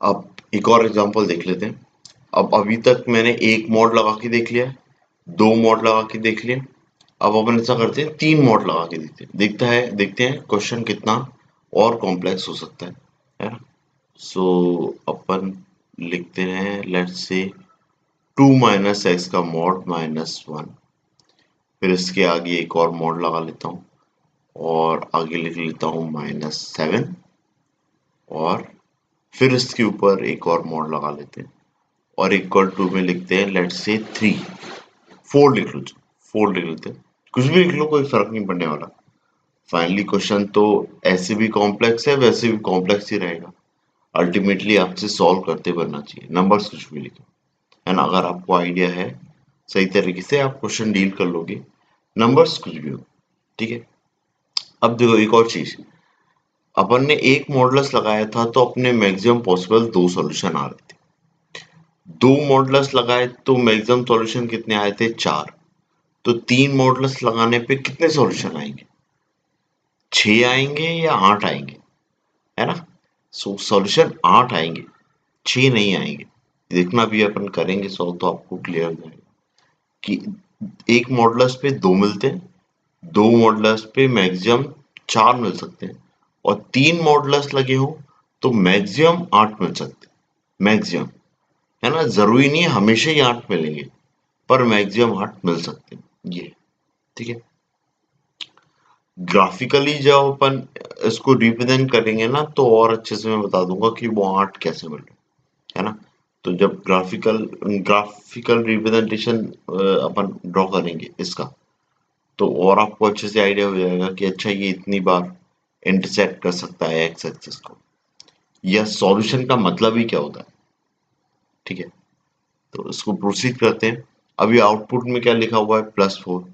अब एक और एग्जांपल देख लेते हैं। अब अभी तक मैंने एक मॉड लगा के देख लिया, दो मॉड लगा के देख लिया। अब अपन ऐसा करते हैं, तीन मॉड लगा के देखते हैं क्वेश्चन कितना और कॉम्प्लेक्स हो सकता है ना। सो अपन लिखते हैं, लेट्स से 2 माइनस एक्स का मॉड माइनस वन। फिर इसके आगे एक और मॉड लगा लेता हूँ और आगे लिख लेता हूँ माइनस सेवन। और फिर इसके ऊपर एक और मॉड लगा लेते हैं और इक्वल टू में लिखते हैं, लेट्स से थ्री। फोर लिख लो, फोर लिख लेते हैं, कुछ भी लिख लो, कोई फर्क नहीं पड़ने वाला। फाइनली क्वेश्चन तो ऐसे भी कॉम्प्लेक्स है, वैसे भी कॉम्प्लेक्स ही रहेगा। अल्टीमेटली आपसे सॉल्व करते बनना चाहिए, नंबर्स कुछ भी लिखे है ना। अगर आपको आइडिया है, सही तरीके से आप क्वेश्चन डील कर लोगे, नंबर्स कुछ भी हो, ठीक है। अब देखो एक और चीज, अपन ने एक मॉडुलस लगाया था तो अपने मैक्सिमम पॉसिबल दो सॉल्यूशन आ रहे थे। दो मॉडुलस लगाए तो मैक्सिमम सॉल्यूशन कितने आए थे? चार। तो तीन मॉडुलस लगाने पे कितने सॉल्यूशन आएंगे? छह आएंगे या आठ आएंगे, है ना। सो सॉल्यूशन आठ आएंगे, छह नहीं आएंगे। देखना भी अपन करेंगे सॉल्व तो आपको क्लियर हो जाएगा कि एक मॉडुलस पे दो मिलते हैं, दो मॉडुलस पे मैक्सिमम चार मिल सकते हैं, और तीन मॉडुलस लगे हो तो मैक्सिमम आठ मिल सकते हैं। मैक्सिमम, है ना, जरूरी नहीं है हमेशा ही आठ मिलेंगे, पर मैक्सिमम आठ मिल सकते हैं, ये ठीक है। ग्राफिकली जब अपन इसको रिप्रेजेंट करेंगे ना तो और अच्छे से मैं बता दूंगा कि वो आर्ट कैसे मिल रहा है ना। तो जब ग्राफिकल रिप्रेजेंटेशन अपन ड्रॉ करेंगे इसका, तो और आपको अच्छे से आइडिया हो जाएगा कि अच्छा ये इतनी बार इंटरसेक्ट कर सकता है एक्स एक्सिस को, या सॉल्यूशन का मतलब ही क्या होता है, ठीक है। तो इसको प्रोसीड करते हैं। अभी आउटपुट में क्या लिखा हुआ है? Plus four.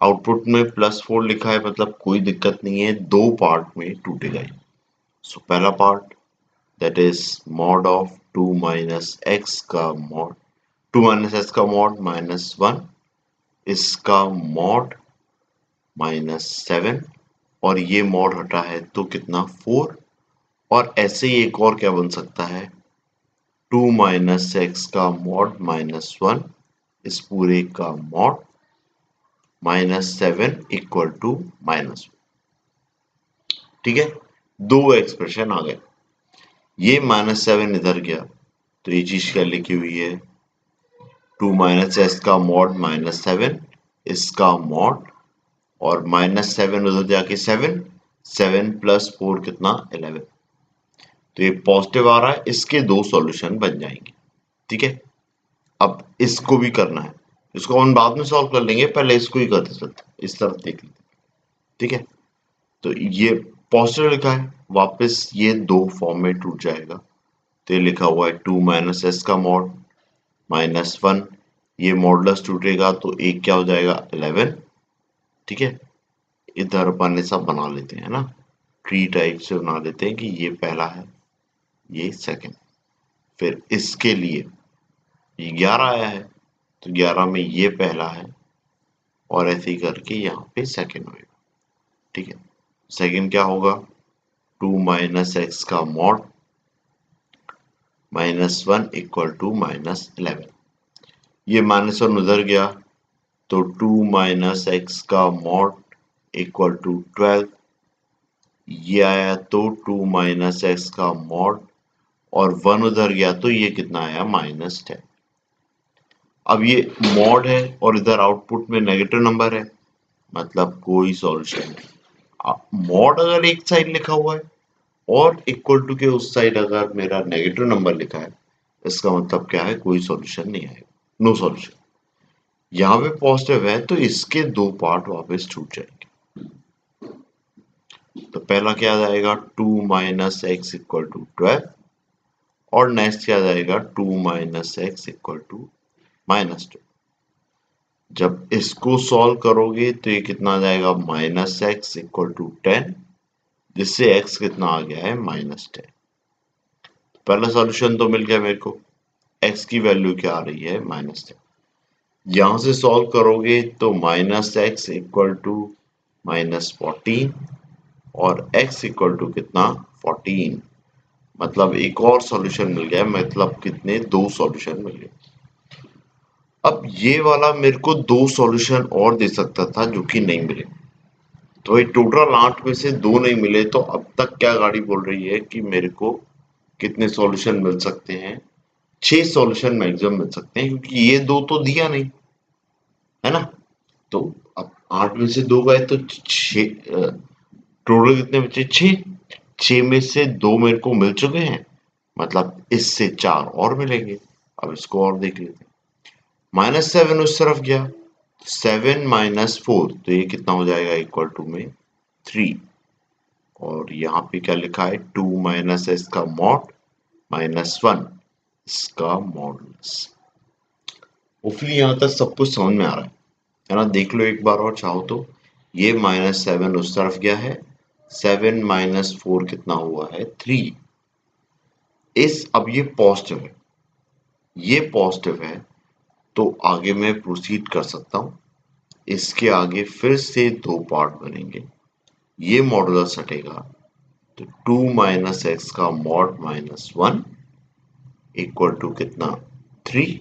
आउटपुट में प्लस फोर लिखा है, मतलब कोई दिक्कत नहीं है, दो पार्ट में टूटेगा ये। सो पहला part, that is mod of two minus x का मॉड, टू माइनस एक्स का मॉड माइनस वन, इसका मॉड माइनस सेवन, और ये मॉड हटा है तो कितना? फोर। और ऐसे ही एक और क्या बन सकता है? टू माइनस एक्स का मॉड माइनस वन, इस पूरे का mod minus seven equal to minus, ठीक है। दो एक्सप्रेशन आ गए, ये माइनस सेवन इधर गया तो ये चीज क्या लिखी हुई है? टू माइनस एक्स का मॉड माइनस सेवन, इसका मॉड, और माइनस सेवन उधर जाके सेवन, सेवन प्लस फोर कितना? 11। तो ये पॉजिटिव आ रहा है, इसके दो सॉल्यूशन बन जाएंगे, ठीक है। अब इसको भी करना है, इसको हम बाद में सॉल्व कर लेंगे, पहले इसको ही करते चलते, इस तरफ देख लेते, ठीक है। तो ये पॉजिटिव लिखा है, वापस ये दो फॉर्म में टूट जाएगा। तो ये लिखा हुआ है टू माइनस एस का मॉड माइनस वन, ये मॉडुलस टूटेगा तो एक क्या हो जाएगा? 11, ठीक है। इधर अपन ऐसा बना लेते हैं ना, ट्री टाइप से बना लेते हैं कि ये पहला है, ये सेकंड। फिर इसके लिए ये 11 आया है तो 11 में ये पहला है, और ऐसे ही करके यहाँ पे सेकंड होगा, ठीक है। सेकंड क्या होगा? टू माइनस एक्स का mod minus one equal to minus 11, ये माइनस वन उधर गया तो टू माइनस एक्स का मॉड इक्वल टू 12, ये आया तो टू माइनस एक्स का मॉड, और वन उधर गया तो ये कितना आया? माइनस 10। अब ये मॉड है और इधर आउटपुट में नेगेटिव नंबर है, मतलब कोई सॉल्यूशन नहीं। मॉड अगर एक साइड लिखा हुआ है और इक्वल टू के उस साइड अगर मेरा नेगेटिव नंबर लिखा है, इसका मतलब क्या है? कोई सॉल्यूशन नहीं आएगा, नो सॉल्यूशन। यहाँ पे पॉजिटिव है तो इसके दो पार्ट वापस छूट जाएंगे। तो पहला क्या आ जाएगा? Two minus x equal to 12, और नेक्स्ट क्या आ जाएगा? Two minus x equal to minus 2। जब इसको सॉल्व करोगे तो ये कितना आ जाएगा? माइनस एक्स इक्वल टू 10, जिससे एक्स कितना आ गया है? माइनस 10। पहला सॉल्यूशन तो मिल गया मेरे को, एक्स की वैल्यू क्या आ रही है? माइनस 10। यहां से सॉल्व करोगे तो minus x equal to minus 14, और x इक्वल टू कितना? 14, मतलब एक और सॉल्यूशन मिल गया, मतलब कितने, 2 सॉल्यूशन मिल गए। अब ये वाला मेरे को 2 सॉल्यूशन और दे सकता था जो कि नहीं मिले। तो भाई टोटल 8 में से 2 नहीं मिले, तो अब तक क्या गाड़ी बोल रही है कि मेरे को कितने सॉल्यूशन मिल सकते हैं, 6 सॉल्यूशन मैक्सिमम मिल सकते हैं, क्योंकि ये 2 तो दिया नहीं, है ना। तो अब 8 में से 2 गए तो 6, टोटल कितने बचे, 6। 6 में से 2 मेरे को मिल चुके हैं, मतलब इससे 4 और मिलेंगे। अब इसको और देख लेते हैं। -7 उस तरफ गया, 7 माइनस 4, तो ये कितना हो जाएगा, इक्वल टू में 3। और यहाँ पे क्या लिखा है, 2 माइनस इसका मॉड -1 इसका मॉडुलस। होपफुली यहाँ तक सब कुछ समझ में आ रहा है ना। देख लो एक बार और चाहो तो। ये -7 उस तरफ गया है, 7 माइनस 4 कितना हुआ है, 3। अब ये पॉजिटिव है, ये पॉजिटिव है, तो आगे मैं प्रोसीड कर सकता हूँ। इसके आगे फिर से 2 पार्ट बनेंगे, ये मॉडुलस हटेगा, तो 2 माइनस एक्स का मॉड -1 इक्वल टू कितना, 3।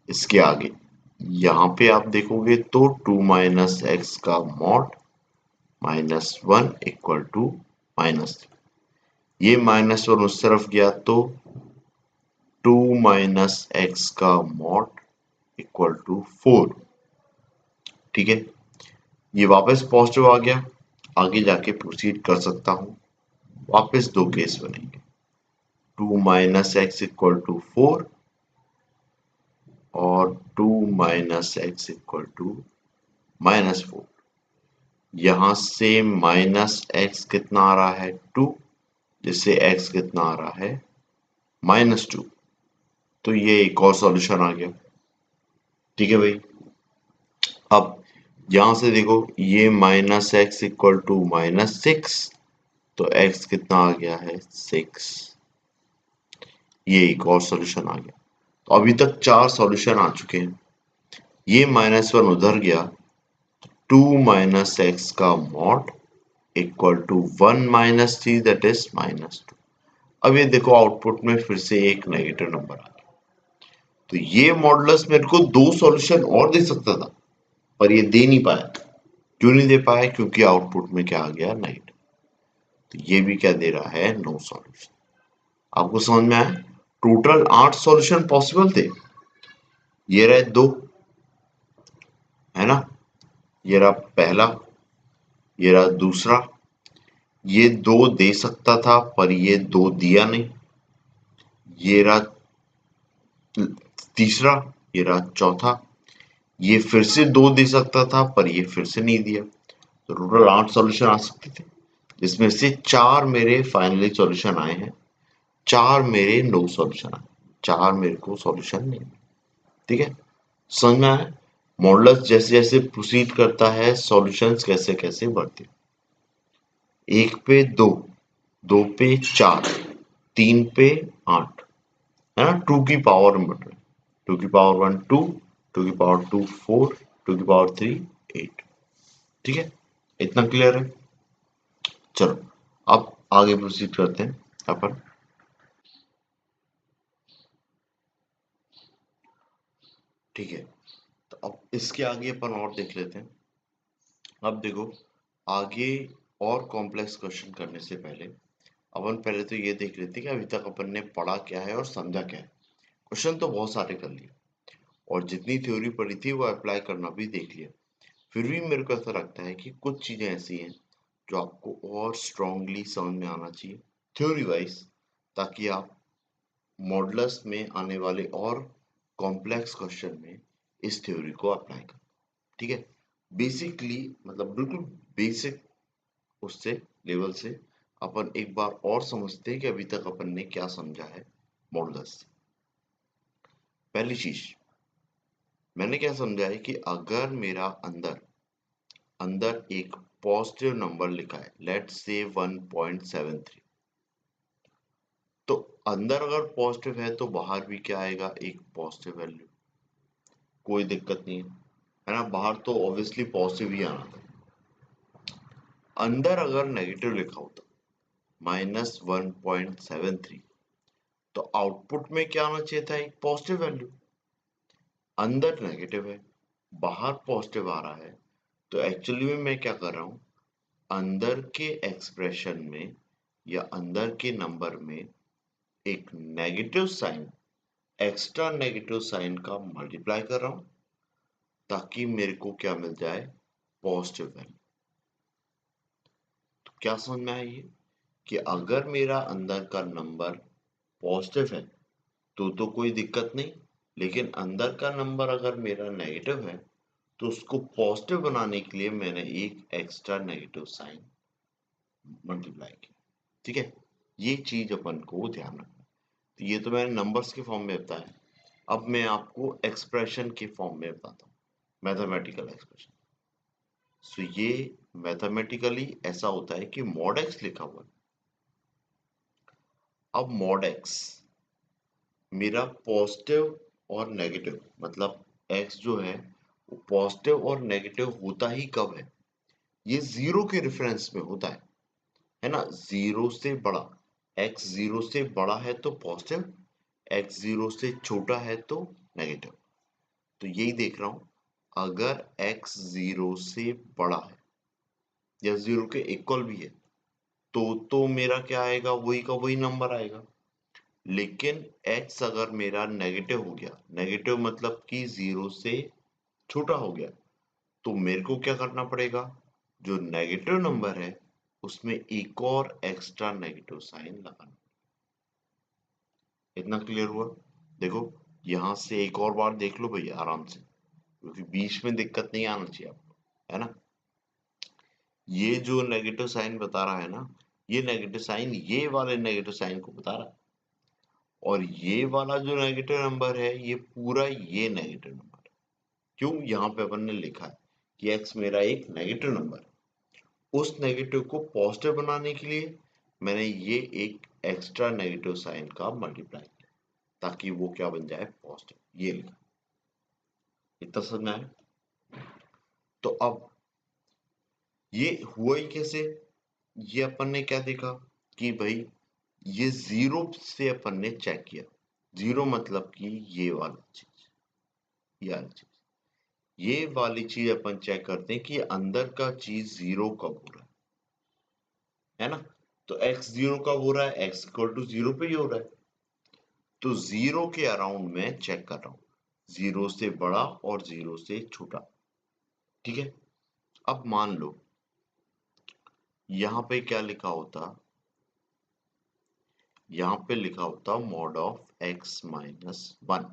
इसके आगे यहाँ पे आप देखोगे तो 2 माइनस एक्स का मॉड -1 इक्वल टू -3। ये -1 उस तरफ गया तो 2 माइनस एक्स का मॉड इक्वल टू 4। ठीक है, ये वापस पॉजिटिव आ गया, आगे जाके प्रोसीड कर सकता हूँ। वापस 2 केस बनेंगे, 2 माइनस एक्स इक्वल टू 4 और 2 माइनस एक्स इक्वल टू -4। यहाँ से माइनस एक्स कितना आ रहा है, 2, जिससे एक्स कितना आ रहा है, -2। तो ये एक और सॉल्यूशन आ गया। ठीक है भाई। अब यहाँ से देखो, ये माइनस एक्स इक्वल टू -6, तो एक्स कितना आ गया है, 6। ये एक और सॉल्यूशन आ गया। तो अभी तक 4 सॉल्यूशन आ चुके हैं। ये -1 उधर गया, 2 माइनस एक्स का mod equal to 1 minus 3, that is -2। अब ये देखो आउटपुट में फिर से एक नेगेटिव नंबर आ गया। तो ये मॉडुलस मेरे को 2 सॉल्यूशन और दे सकता था, पर ये दे नहीं पाया। क्यों नहीं दे पाया, क्योंकि आउटपुट में क्या आ गया, नेगेटिव। तो ये भी क्या दे रहा है, नो सॉल्यूशन। आपको समझ में आया। टोटल 8 सॉल्यूशन पॉसिबल थे, ये रहे 2, है ना। ये रहा पहला, ये रहा दूसरा। ये 2 दे सकता था, पर ये 2 दिया नहीं। ये रहा तीसरा, ये रहा चौथा। ये फिर से 2 दे सकता था, पर ये फिर से नहीं दिया। तो टोटल 8 सॉल्यूशन आ सकते थे, जिसमें से 4 मेरे फाइनली सॉल्यूशन आए हैं, 4 मेरे नो सॉल्यूशन आए, 4 मेरे को सॉल्यूशन नहीं। ठीक है, समझ में आया। मॉडुलस जैसे जैसे प्रोसीड करता है, सॉल्यूशंस कैसे कैसे बढ़ते हैं। 1 पे 2, 2 पे 4, 3 पे 8, है ना। 2 की पावर में बढ़ रहे हैं, 2 की पावर 1 2, 2 की पावर 2 4, 2 की पावर 3 8। ठीक है, इतना क्लियर है। चलो अब आगे प्रोसीड करते हैं अपन। ठीक है, तो अब इसके आगे अपन और देख लेते हैं। अब देखो, आगे और कॉम्प्लेक्स क्वेश्चन करने से पहले अपन पहले तो ये देख लेते हैं कि अभी तक अपन ने पढ़ा क्या है और समझा क्या है। क्वेश्चन तो बहुत सारे कर लिए, और जितनी थ्योरी पढ़ी थी वो अप्लाई करना भी देख लिया। फिर भी मेरे को ऐसा लगता है कि कुछ चीजें ऐसी हैं जो आपको और स्ट्रांगली समझ में आना चाहिए थ्योरी वाइज, ताकि आप मॉडुलस में आने वाले और कॉम्प्लेक्स क्वेश्चन में इस थ्योरी को अप्लाई करें। ठीक है, बेसिकली मतलब बिल्कुल बेसिक उससे लेवल से अपन एक बार और समझते हैं कि अभी तक अपन ने क्या समझा है मॉडुलस से। पहली चीज मैंने क्या समझा है कि अगर मेरा अंदर अंदर एक पॉजिटिव नंबर लिखा है, लेट्स से 1.73, तो अंदर अगर पॉजिटिव है तो बाहर भी क्या आएगा, एक पॉजिटिव वैल्यू। कोई दिक्कत नहीं है ना, बाहर तो ऑब्वियसली पॉजिटिव ही आना था। अंदर अगर नेगेटिव लिखा होता -1.73। तो आउटपुट में क्या आना चाहिए था, एक पॉजिटिव वैल्यू। अंदर नेगेटिव है, बाहर पॉजिटिव आ रहा है। तो एक्चुअली में मैं क्या कर रहा हूं, अंदर के एक्सप्रेशन में या अंदर के नंबर में एक negative sign, extra negative sign का मल्टीप्लाई कर रहा हूं, ताकि मेरे को क्या मिल जाए, पॉजिटिव वैल्यू। तो क्या समझ में आया ये, कि अगर मेरा अंदर का नंबर पॉजिटिव है तो कोई दिक्कत नहीं, लेकिन अंदर का नंबर अगर मेरा नेगेटिव है तो उसको पॉजिटिव बनाने के लिए मैंने एक एक्स्ट्रा नेगेटिव साइन मल्टीप्लाई किया। ठीक है, ये चीज अपन को ध्यान रखना। तो ये तो मैंने नंबर्स के फॉर्म में बताया। अब मैं आपको एक्सप्रेशन के फॉर्म में बताता हूँ, मैथमेटिकल एक्सप्रेशन। सो ये मैथमेटिकली ऐसा होता है कि मॉड एक्स लिखा हुआ है। अब मॉड एक्स मेरा पॉजिटिव और नेगेटिव, मतलब एक्स जो है वो पॉजिटिव और नेगेटिव होता ही कब है, ये जीरो के रेफरेंस में होता है ना। जीरो से बड़ा, एक्स जीरो से बड़ा है तो पॉजिटिव, एक्स जीरो से छोटा है तो नेगेटिव। तो यही देख रहा हूं, अगर एक्स जीरो से बड़ा है या जीरो के इक्वल भी है तो मेरा क्या आएगा, वही का वही नंबर आएगा। लेकिन x अगर मेरा नेगेटिव हो गया, नेगेटिव मतलब कि जीरो से छोटा हो गया, तो मेरे को क्या करना पड़ेगा, जो नेगेटिव नंबर है उसमें एक और एक्स्ट्रा नेगेटिव साइन लगाना। इतना क्लियर हुआ। देखो, यहां से एक और बार देख लो भैया आराम से, क्योंकि बीच में दिक्कत नहीं आना चाहिए आपको, है ना। ये जो नेगेटिव साइन बता रहा है ना, ये नेगेटिव साइन ये वाले नेगेटिव साइन को बता रहा है, और ये वाला जो नेगेटिव नंबर है ये पूरा ये नेगेटिव नंबर है। क्यों, यहाँ पे अपन ने लिखा है कि x मेरा एक नेगेटिव नंबर है, उस नेगेटिव को पॉजिटिव बनाने के लिए मैंने ये एक एक्स्ट्रा नेगेटिव साइन का मल्टीप्लाई किया, ताकि वो क्या बन जाए, पॉजिटिव। ये लिखा, इतना समझ में आया। तो अब ये हुआ ही कैसे, ये अपन ने क्या देखा कि भाई ये जीरो से अपन ने चेक किया। जीरो मतलब कि ये वाला चीज, ये वाली चीज, ये वाली चीज अपन चेक करते हैं कि अंदर का चीज जीरो कब हो रहा है ना। तो x जीरो कब हो रहा है, x इक्वल टू जीरो पे ही हो रहा है। तो जीरो के अराउंड में चेक कर रहा हूं, जीरो से बड़ा और जीरो से छोटा। ठीक है, अब मान लो यहां पे क्या लिखा होता, यहां पे लिखा होता mod of x minus one.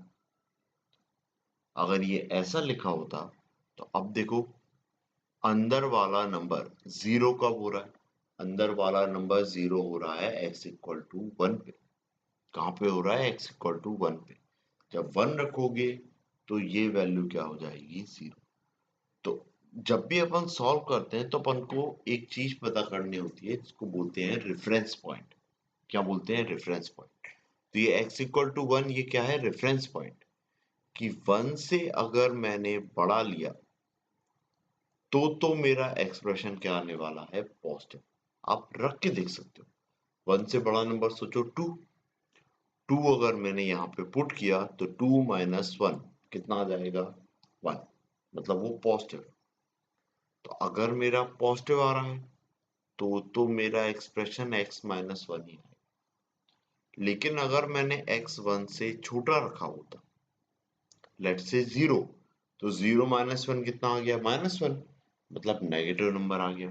अगर ये ऐसा लिखा होता तो अब देखो, अंदर वाला नंबर जीरो कब हो रहा है, अंदर वाला नंबर जीरो हो रहा है x इक्वल टू वन पे। कहां पे हो रहा है, x इक्वल टू वन पे। जब वन रखोगे तो ये वैल्यू क्या हो जाएगी, जीरो। तो जब भी अपन सॉल्व करते हैं तो अपन को एक चीज पता करनी होती है, जिसको बोलते हैं रेफरेंस पॉइंट। क्या बोलते हैं, रेफरेंस पॉइंट। तो ये x इक्वल टू वन, ये क्या है, रेफरेंस पॉइंट। कि वन से अगर मैंने बड़ा लिया तो मेरा एक्सप्रेशन क्या आने वाला है, पॉजिटिव। आप रख के देख सकते हो, वन से बड़ा नंबर सोचो, टू। टू अगर मैंने यहाँ पे पुट किया तो टू माइनस वन कितना आ जाएगा, वन। मतलब वो पॉजिटिव। तो अगर मेरा पॉजिटिव आ रहा है तो मेरा एक्सप्रेशन x माइनस वन ही है। लेकिन अगर मैंने x वन से छोटा रखा होता, लेट से जीरो, तो जीरो माइनस वन कितना आ गया, माइनस वन। मतलब नेगेटिव नंबर आ गया।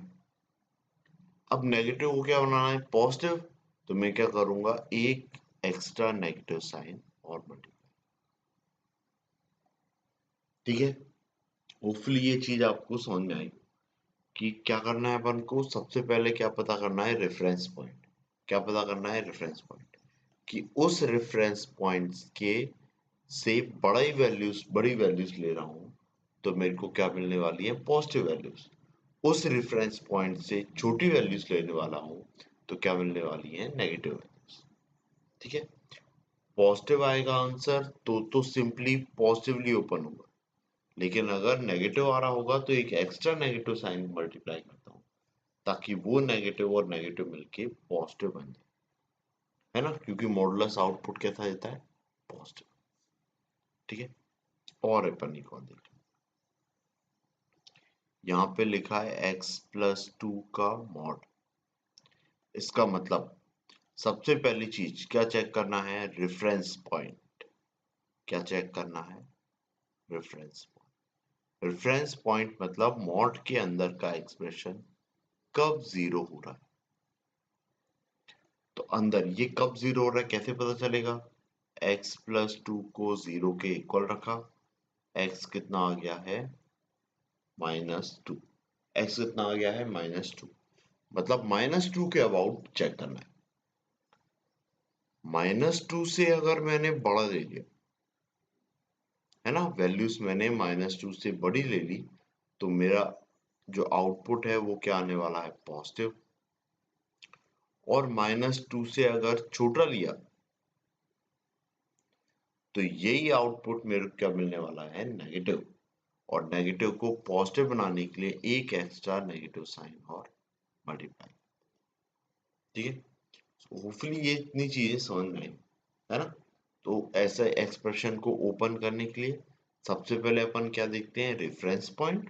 अब नेगेटिव को क्या बनाना है, पॉजिटिव। तो मैं क्या करूंगा, एक एक्स्ट्रा नेगेटिव साइन और मल्टीप्लाई। ठीक है, होपफुली ये चीज आपको समझ में आई कि क्या करना है अपन को। सबसे पहले क्या पता करना है, रेफरेंस पॉइंट। क्या पता करना है, रेफरेंस पॉइंट। कि उस रेफरेंस पॉइंट्स के से बड़ी वैल्यूज ले रहा हूं तो मेरे को क्या मिलने वाली है, पॉजिटिव वैल्यूज। उस रेफरेंस पॉइंट से छोटी वैल्यूज लेने वाला हूं तो क्या मिलने वाली है, नेगेटिव वैल्यूज। ठीक है, पॉजिटिव आएगा आंसर तो सिंपली पॉजिटिवली ओपन होगा। लेकिन अगर नेगेटिव आ रहा होगा तो एक एक्स्ट्रा नेगेटिव साइन मल्टीप्लाई करता हूँ, ताकि वो नेगेटिव और नेगेटिव मिलके पॉजिटिव बन जाए, है ना, क्योंकि मॉडुलस आउटपुट कैसा देता है, पॉजिटिव। ठीक है, और अपन एक और देखें, यहाँ पे लिखा है x+2 का मॉड। इसका मतलब सबसे पहली चीज क्या चेक करना है, रेफरेंस पॉइंट। क्या चेक करना है, रेफरेंस पॉइंट। रेफरेंस पॉइंट मतलब मॉड के अंदर का एक्सप्रेशन कब जीरो हो रहा है। तो अंदर ये कब जीरो हो रहा है कैसे पता चलेगा, x+2 को जीरो के इक्वल रखा, x कितना आ गया है, -2। x कितना आ गया है, -2। मतलब -2 के अबाउट चेक करना है। -2 से अगर मैंने बड़ा ले लिया, है ना, वैल्यूज मैंने -2 से बड़ी ले ली, तो मेरा जो आउटपुट है वो क्या आने वाला है, पॉजिटिव। और -2 से अगर छोटा लिया तो यही आउटपुट मेरे को क्या मिलने वाला है, नेगेटिव। और नेगेटिव को पॉजिटिव बनाने के लिए एक एक्स्ट्रा नेगेटिव साइन और मल्टीप्लाई। ठीक है, होपफुली ये इतनी चीजें समझ में आई, है ना। तो ऐसे एक्सप्रेशन को ओपन करने के लिए सबसे पहले अपन क्या देखते हैं, रेफरेंस पॉइंट।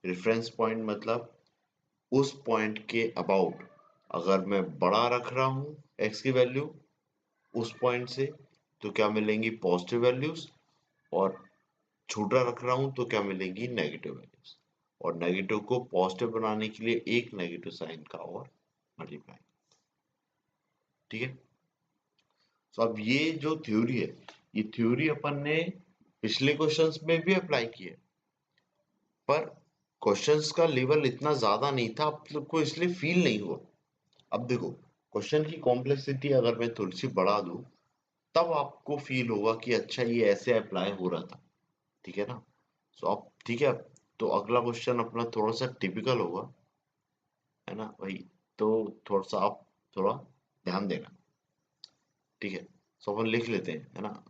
रेफरेंस पॉइंट मतलब उस पॉइंट के अबाउट अगर मैं बड़ा रख रहा हूं एक्स की वैल्यू उस पॉइंट से, तो क्या मिलेंगी, पॉजिटिव वैल्यूज। और छोटा रख रहा हूं तो क्या मिलेंगी, नेगेटिव वैल्यूज। और नेगेटिव को पॉजिटिव बनाने के लिए एक नेगेटिव साइन का और मल्टीप्लाई। ठीक है, तो अब ये जो थ्योरी है, ये थ्योरी अपन ने पिछले क्वेश्चंस में भी अप्लाई की है, पर क्वेश्चंस का लेवल इतना ज्यादा नहीं था, आप लोग को इसलिए फील नहीं हुआ। अब देखो, क्वेश्चन की कॉम्प्लेक्सिटी अगर मैं थोड़ी सी बढ़ा दूं, तब आपको फील होगा कि अच्छा ये ऐसे अप्लाई हो रहा था। ठीक है ना, सो अब ठीक है, तो अगला क्वेश्चन अपना थोड़ा सा टिपिकल होगा, है ना भाई। तो थोड़ा सा आप थोड़ा ध्यान देना। ठीक है, सो अपन लिख लेते हैं, है ना,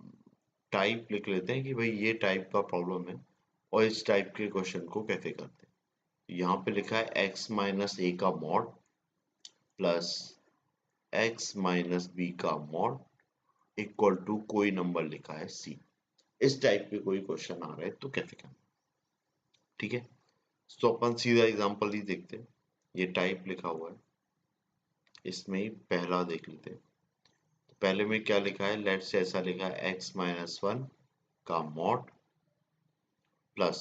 टाइप लिख लेते हैं कि भाई ये टाइप का प्रॉब्लम है और इस टाइप के क्वेश्चन को कैसे करते हैं। यहाँ पे लिखा है x-a का मॉड प्लस x-b का मॉड इक्वल टू कोई नंबर लिखा है c। इस टाइप के कोई क्वेश्चन आ रहे हैं तो कैसे करना। ठीक है, तो अपन सीधा एग्जांपल ही देखते हैं। ये टाइप लिखा हुआ है, इसमें ही पहला देख लेते हैं। तो पहले में क्या लिखा है, लेट्स से ऐसा लिखा है x-1 का मॉड प्लस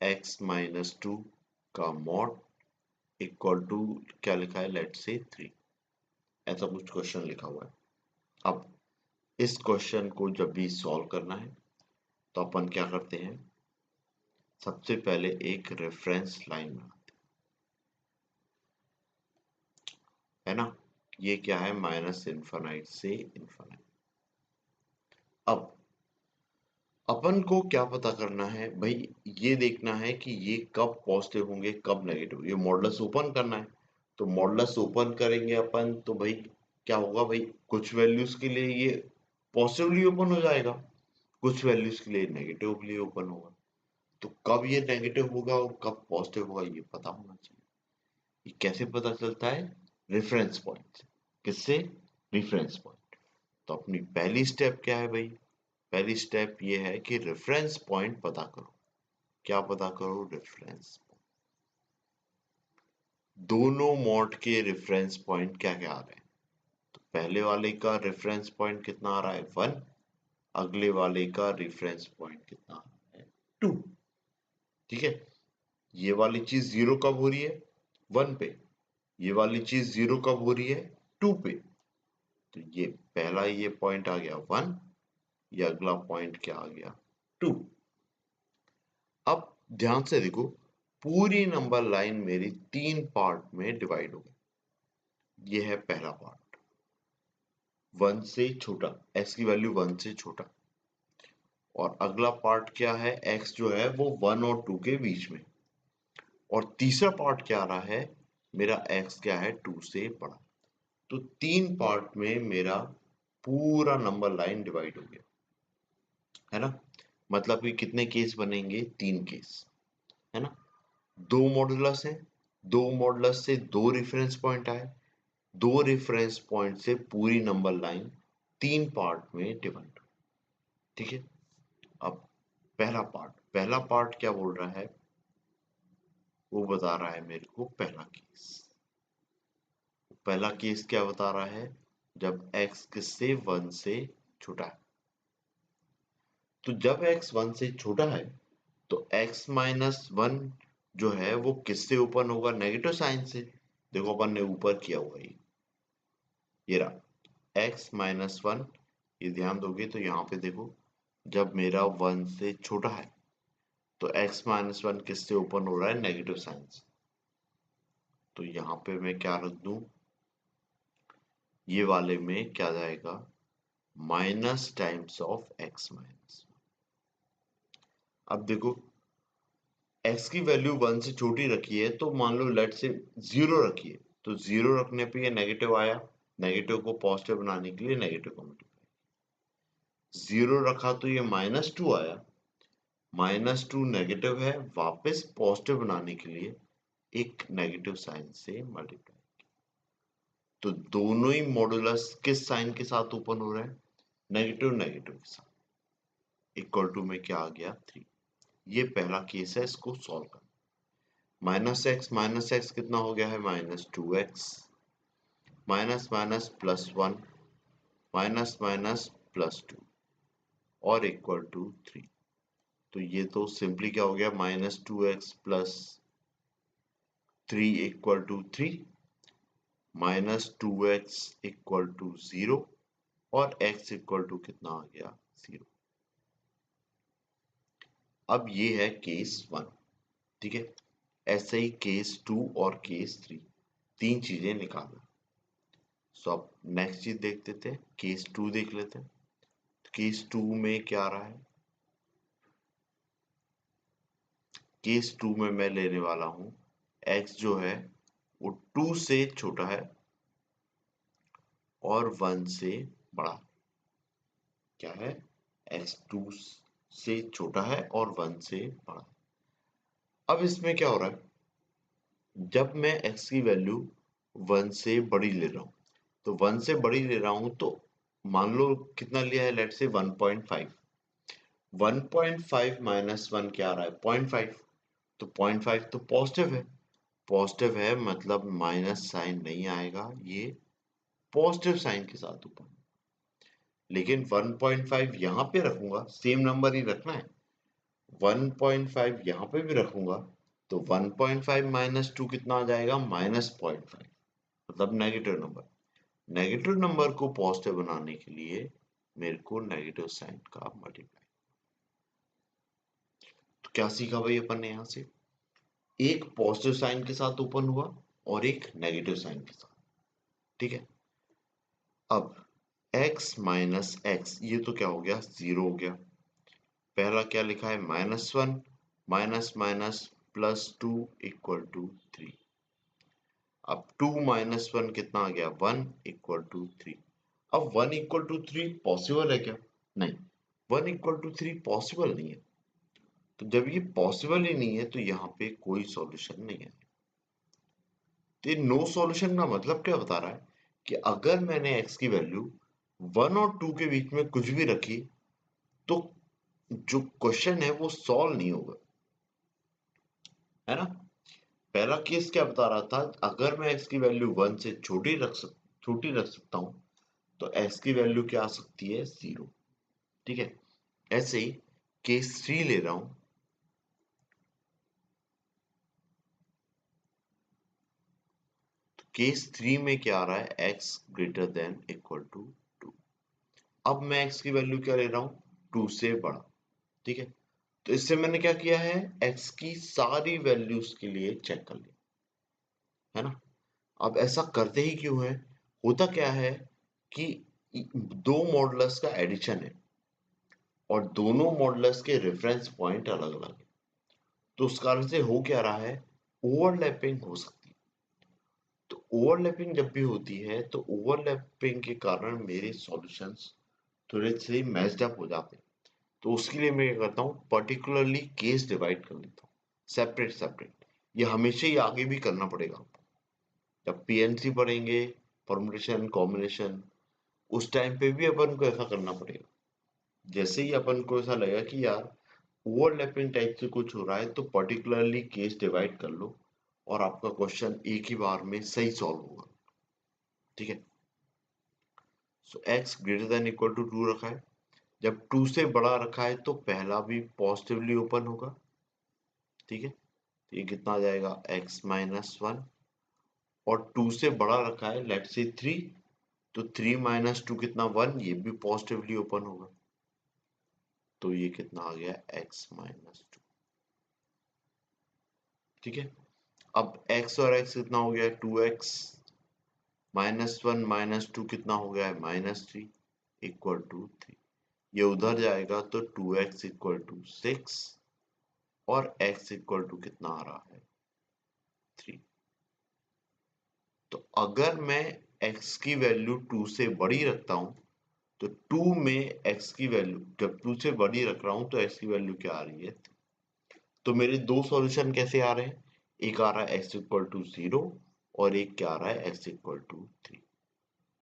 x-2 का मॉड इक्वल टू क्या लिखा है, लेट्स से 3। ऐसा कुछ क्वेश्चन लिखा हुआ है। अब इस क्वेश्चन को जब भी सॉल्व करना है तो अपन क्या करते हैं, सबसे पहले एक रेफरेंस लाइन बनाते हैं, है ना। ये क्या है, माइनस इनफाइनाइट से इनफाइनाइट। अब अपन को क्या पता करना है भाई, ये देखना है कि ये कब पॉजिटिव होंगे कब नेगेटिव। ये मॉडुलस ओपन करना है, तो मॉडुलस ओपन करेंगे अपन तो भाई क्या होगा, भाई कुछ वैल्यूज के लिए ये पॉजिटिवली ओपन हो जाएगा, कुछ वैल्यूज के लिए नेगेटिवली ओपन होगा। तो कब ये नेगेटिव होगा और कब पॉजिटिव होगा ये पता होना चाहिए। ये कैसे पता चलता है, रेफरेंस पॉइंट से। किससे, रेफरेंस पॉइंट। तो अपनी पहली स्टेप क्या है भाई, पहली स्टेप ये है कि रेफरेंस पॉइंट पता करो। क्या पता करो, रेफरेंस। दोनों मॉड के रेफरेंस पॉइंट क्या क्या आ रहे हैं। तो पहले वाले का रेफरेंस पॉइंट कितना आ रहा है, 1। अगले वाले का रेफरेंस पॉइंट कितना आ रहा है, 2। ठीक है, ये वाली चीज जीरो कब हो रही है, 1 पे। ये वाली चीज जीरो कब हो रही है, 2 पे। तो ये पहला ये पॉइंट आ गया 1, ये अगला पॉइंट क्या आ गया, 2। अब ध्यान से देखो, पूरी नंबर लाइन मेरी 3 पार्ट में डिवाइड हो गई। ये है पहला पार्ट, 1 से छोटा, x की वैल्यू 1 से छोटा। और अगला पार्ट क्या है, x जो है वो 1 और 2 के बीच में। और तीसरा पार्ट क्या आ रहा है, मेरा x क्या है, 2 से बड़ा। तो 3 पार्ट में मेरा पूरा नंबर लाइन डिवाइड हो गया, है ना। मतलब कि कितने केस बनेंगे, 3 केस, है ना। 2 मॉडुलस है, दो मॉडुलस से दो रेफरेंस पॉइंट आए, दो रेफरेंस पॉइंट से पूरी नंबर लाइन 3 पार्ट में डिवाइड। ठीक है, अब पहला पार्ट क्या बोल रहा है, वो बता रहा है मेरे को पहला केस क्या बता रहा है, जब x किससे 1 से छोटा है। तो जब x 1 से छोटा है तो x माइनस 1 जो है वो किससे ओपन होगा, नेगेटिव साइन से। देखो अपन ने ऊपर किया हुआ ये रहा x माइनस 1, ये ध्यान दोगे तो यहाँ पे देखो, जब मेरा 1 से छोटा है तो x माइनस 1 किससे ओपन हो रहा है, नेगेटिव साइन से। तो यहाँ पे मैं क्या रख दूं, ये वाले में क्या जाएगा, minus times of x minus. अब देखो x की वैल्यू 1 से छोटी रखी है, तो मान लो लेट से 0 रखी है, तो 0 रखने पे ये नेगेटिव आया, नेगेटिव को पॉजिटिव बनाने के लिए नेगेटिव को मल्टीप्लाई, 0 रखा तो ये -2 आया, -2 नेगेटिव है, वापस पॉजिटिव बनाने के लिए एक नेगेटिव साइन से मल्टीप्लाई। तो दोनों ही मॉडुलस किस साइन के साथ ओपन हो रहा है, नेगेटिव नेगेटिव के साथ। इक्वल टू में क्या आ गया, 3। ये पहला केस है, इसको सॉल्व करना। माइनस एक्स कितना हो गया है, -2x, minus minus +1, minus minus +2 और इक्वल टू 3। तो ये तो सिंपली क्या हो गया, -2x plus 3 equal to 3, -2x equal to 0 और x इक्वल टू कितना आ गया, 0। अब ये है केस 1। ठीक है, ऐसे ही केस 2 और केस 3, तीन चीजें निकालना। सो अब नेक्स्ट चीज देख लेते हैं, केस 2 देख लेते हैं। केस 2 में क्या आ रहा है, केस 2 में मैं लेने वाला हूं x जो है वो 2 से छोटा है और 1 से बड़ा। क्या है, x 2 से छोटा है और 1 से बड़ा। अब इसमें क्या हो रहा है, जब मैं x की वैल्यू 1 से बड़ी ले रहा हूं, तो 1 से बड़ी ले रहा हूं तो मान लो कितना लिया है, लेट से 1.5। 1.5 माइनस 1 क्या आ रहा है, 0.5। तो 0.5 तो पॉजिटिव है, पॉजिटिव है मतलब माइनस साइन नहीं आएगा, ये पॉजिटिव साइन के साथ ऊपर। लेकिन 1.5 यहां पे रखूंगा, सेम नंबर ही रखना है, 1.5 यहां पे भी रखूंगा, तो 1.5 -2 कितना आ जाएगा, -0.5, मतलब नेगेटिव नंबर। नेगेटिव नंबर को पॉजिटिव बनाने के लिए मेरे को नेगेटिव साइन का मल्टीप्लाई। तो क्या सीखा भाई अपन ने यहां से, एक पॉजिटिव साइन के साथ ओपन हुआ और एक नेगेटिव साइन के साथ। ठीक है, अब x माइनस एक्स, ये तो क्या हो गया, 0 हो गया। पहला क्या लिखा है, -1 माइनस माइनस +2 इक्वल टू 3। अब 2 माइनस 1 कितना आ गया, 1 इक्वल टू 3। अब 1 इक्वल टू 3 पॉसिबल है क्या, नहीं, 1 इक्वल टू 3 पॉसिबल नहीं है। तो जब ये पॉसिबल ही नहीं है तो यहाँ पे कोई सॉल्यूशन नहीं है। तो ये नो सॉल्यूशन का मतलब क्या बता रहा है, कि अगर मैंने x की वैल्यू 1 और 2 के बीच में कुछ भी रखी तो जो क्वेश्चन है वो सॉल्व नहीं होगा, है ना। पहला केस क्या बता रहा था, अगर मैं x की वैल्यू 1 से छोटी रख सकता हूं तो x की वैल्यू क्या आ सकती है, 0। ठीक है, ऐसे ही केस 3 ले रहा हूं। तो केस 3 में क्या आ रहा है, x greater than equal to 2। अब मैं x की वैल्यू क्या ले रहा हूं, 2 से बड़ा। ठीक है, तो इससे मैंने क्या किया है, x की सारी वैल्यूज के लिए चेक कर लिया, है ना। अब ऐसा करते ही क्यों है, होता क्या है कि दो मॉडुलस का एडिशन है और दोनों मॉडुलस के रेफरेंस पॉइंट अलग अलग है, तो उस कारण से हो क्या रहा है, ओवरलैपिंग हो सकती है। तो ओवरलैपिंग जब भी होती है तो ओवरलैपिंग के कारण मेरे सॉल्यूशंस थोड़े से मैच्ड अप हो जाते हैं। तो उसके लिए मैं क्या करता हूँ, पर्टिकुलरली केस डिवाइड कर लेता हूँ, सेपरेट सेपरेट। ये हमेशा ही आगे भी करना पड़ेगा आपको। जब पीएनसी पढ़ेंगे, परमुटेशन कॉम्बिनेशन, उस टाइम पे भी अपन को ऐसा करना पड़ेगा। जैसे ही अपन को ऐसा लगा कि यार ओवरलैपिंग टाइप से कुछ हो रहा है, तो पर्टिकुलरली केस डिवाइड कर लो और आपका क्वेश्चन एक ही बार में सही सॉल्व होगा। ठीक है। So x greater than equal to 2 रखा है। जब 2 से बड़ा रखा है तो पहला भी पॉजिटिवली ओपन होगा। ठीक है। तो ये कितना आ जाएगा x माइनस 1, और 2 से बड़ा रखा है लेट से 3, तो 3 माइनस 2 कितना 1, ये भी पॉजिटिवली ओपन होगा। तो ये कितना आ गया x माइनस 2। ठीक है। अब x और x कितना हो गया 2x माइनस 1 माइनस 2 कितना हो गया है -3 इक्वल टू 3। ये उधर जाएगा तो 2x इक्वल टू 6 और x इक्वल टू कितना आ रहा है 3। तो अगर मैं x की वैल्यू 2 से बड़ी रखता हूं, तो 2 में x की वैल्यू जब 2 से बड़ी रख रहा हूं तो x की वैल्यू क्या आ रही है। तो मेरे दो सॉल्यूशन कैसे आ रहे हैं, एक आ रहा है x इक्वल टू 0 और एक क्या आ रहा है x इक्वल टू 3।